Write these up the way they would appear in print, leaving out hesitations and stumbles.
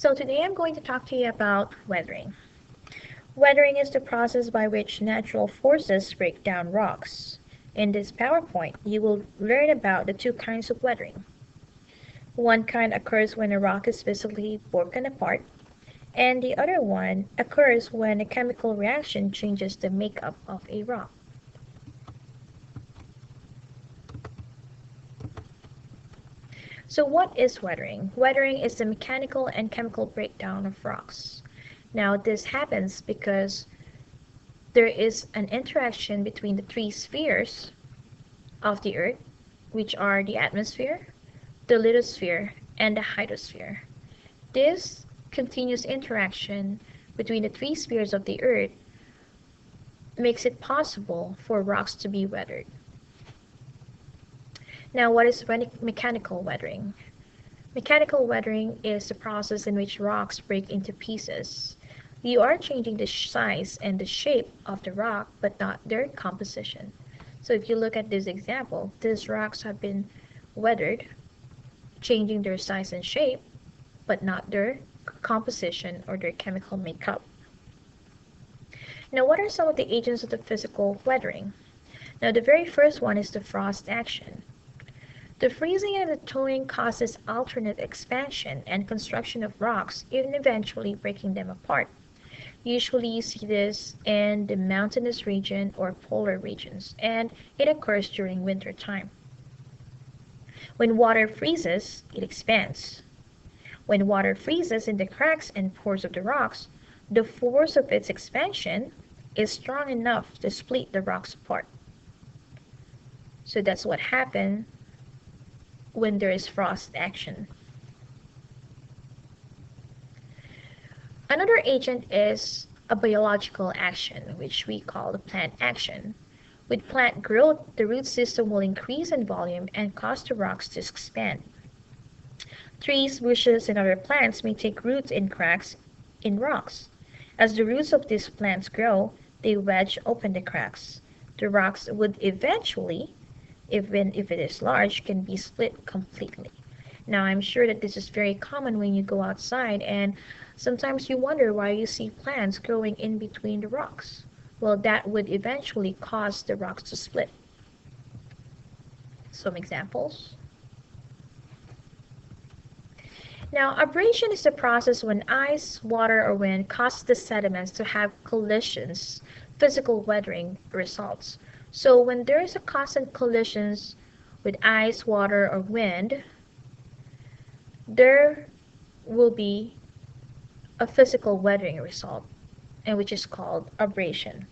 So today I'm going to talk to you about weathering. Weathering is the process by which natural forces break down rocks. In this PowerPoint, you will learn about the two kinds of weathering. One kind occurs when a rock is physically broken apart, and the other one occurs when a chemical reaction changes the makeup of a rock. So what is weathering? Weathering is the mechanical and chemical breakdown of rocks. Now this happens because there is an interaction between the three spheres of the Earth, which are the atmosphere, the lithosphere, and the hydrosphere. This continuous interaction between the three spheres of the Earth makes it possible for rocks to be weathered. Now, what is mechanical weathering? Mechanical weathering is the process in which rocks break into pieces. You are changing the size and the shape of the rock, but not their composition. So if you look at this example, these rocks have been weathered, changing their size and shape, but not their composition or their chemical makeup. Now, what are some of the agents of the physical weathering? Now, the very first one is the frost action. The freezing and the thawing causes alternate expansion and construction of rocks, even eventually breaking them apart. Usually you see this in the mountainous region or polar regions, and it occurs during winter time. When water freezes, it expands. When water freezes in the cracks and pores of the rocks, the force of its expansion is strong enough to split the rocks apart. So that's what happens when there is frost action. Another agent is a biological action, which we call the plant action. With plant growth, the root system will increase in volume and cause the rocks to expand. Trees, bushes, and other plants may take roots in cracks in rocks. As the roots of these plants grow, they wedge open the cracks. The rocks would eventually, even if it is large, can be split completely. Now, I'm sure that this is very common when you go outside, and sometimes you wonder why you see plants growing in between the rocks. Well, that would eventually cause the rocks to split. Some examples. Now, abrasion is the process when ice, water, or wind cause the sediments to have collisions. Physical weathering results. So when there is a constant collisions with ice, water, or wind, there will be a physical weathering result, and which is called abrasion.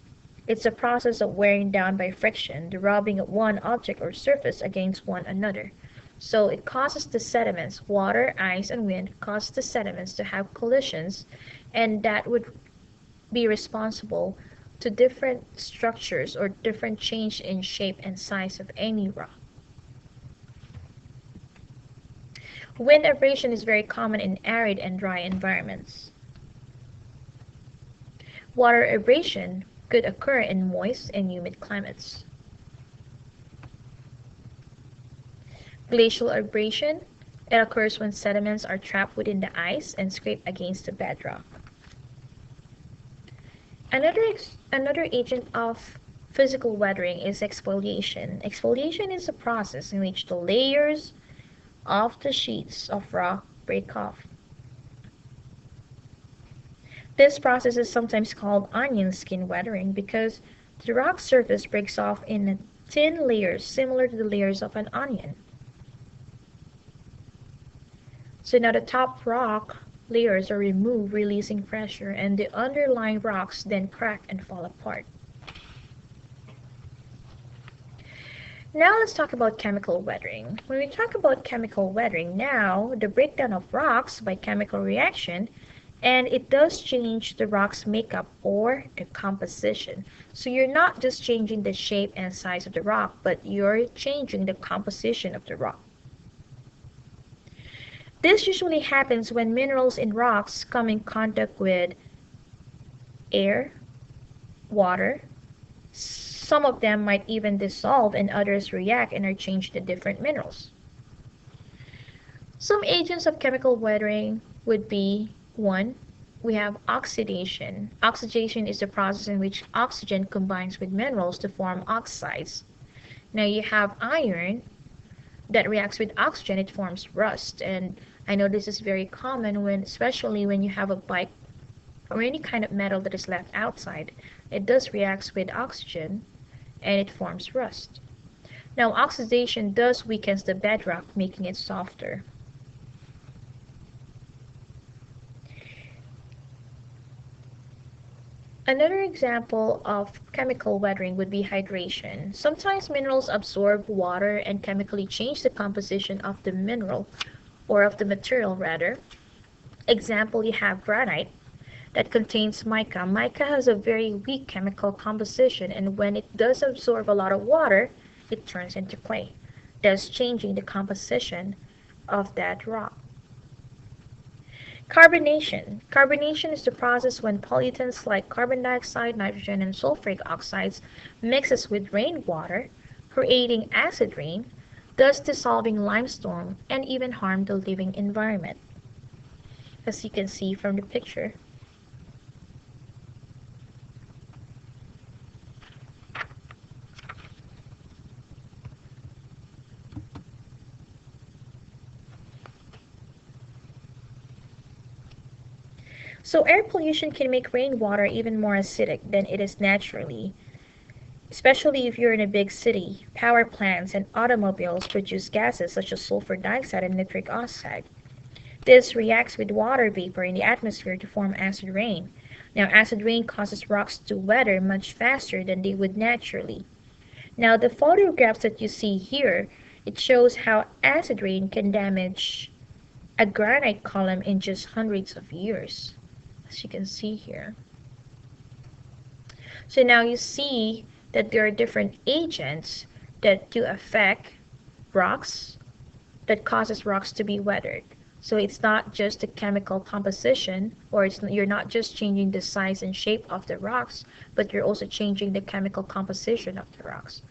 It's a process of wearing down by friction, the rubbing of one object or surface against one another. So it causes the sediments, water, ice, and wind cause the sediments to have collisions, and that would be responsible to different structures or different change in shape and size of any rock. Wind abrasion is very common in arid and dry environments. Water abrasion could occur in moist and humid climates. Glacial abrasion, it occurs when sediments are trapped within the ice and scrape against the bedrock. Another agent of physical weathering is exfoliation. Exfoliation is a process in which the layers of the sheets of rock break off. This process is sometimes called onion skin weathering because the rock surface breaks off in thin layers similar to the layers of an onion. So now the top rock layers are removed, releasing pressure, and the underlying rocks then crack and fall apart. Now let's talk about chemical weathering. When we talk about chemical weathering, now the breakdown of rocks by chemical reaction, and it does change the rock's makeup or the composition. So you're not just changing the shape and size of the rock, but you're changing the composition of the rock. This usually happens when minerals in rocks come in contact with air, water. Some of them might even dissolve and others react and are changed to different minerals. Some agents of chemical weathering would be One, we have oxidation. Oxidation is the process in which oxygen combines with minerals to form oxides. Now you have iron that reacts with oxygen, it forms rust. And I know this is very common when, especially when you have a bike or any kind of metal that is left outside. It does react with oxygen and it forms rust. Now oxidation does weakens the bedrock, making it softer. Another example of chemical weathering would be hydration. Sometimes minerals absorb water and chemically change the composition of the mineral, or of the material rather. Example, you have granite that contains mica. Mica has a very weak chemical composition, and when it does absorb a lot of water, it turns into clay, thus changing the composition of that rock. Carbonation. Carbonation is the process when pollutants like carbon dioxide, nitrogen, and sulfuric oxides mixes with rainwater, creating acid rain, thus dissolving limestone and even harm the living environment, as you can see from the picture. So air pollution can make rainwater even more acidic than it is naturally, especially if you're in a big city. Power plants and automobiles produce gases such as sulfur dioxide and nitric oxide. This reacts with water vapor in the atmosphere to form acid rain. Now, acid rain causes rocks to weather much faster than they would naturally. Now, the photographs that you see here, it shows how acid rain can damage a granite column in just hundreds of years, as you can see here. So now you see that there are different agents that do affect rocks, that causes rocks to be weathered. So it's not just the chemical composition, or you're not just changing the size and shape of the rocks, but you're also changing the chemical composition of the rocks.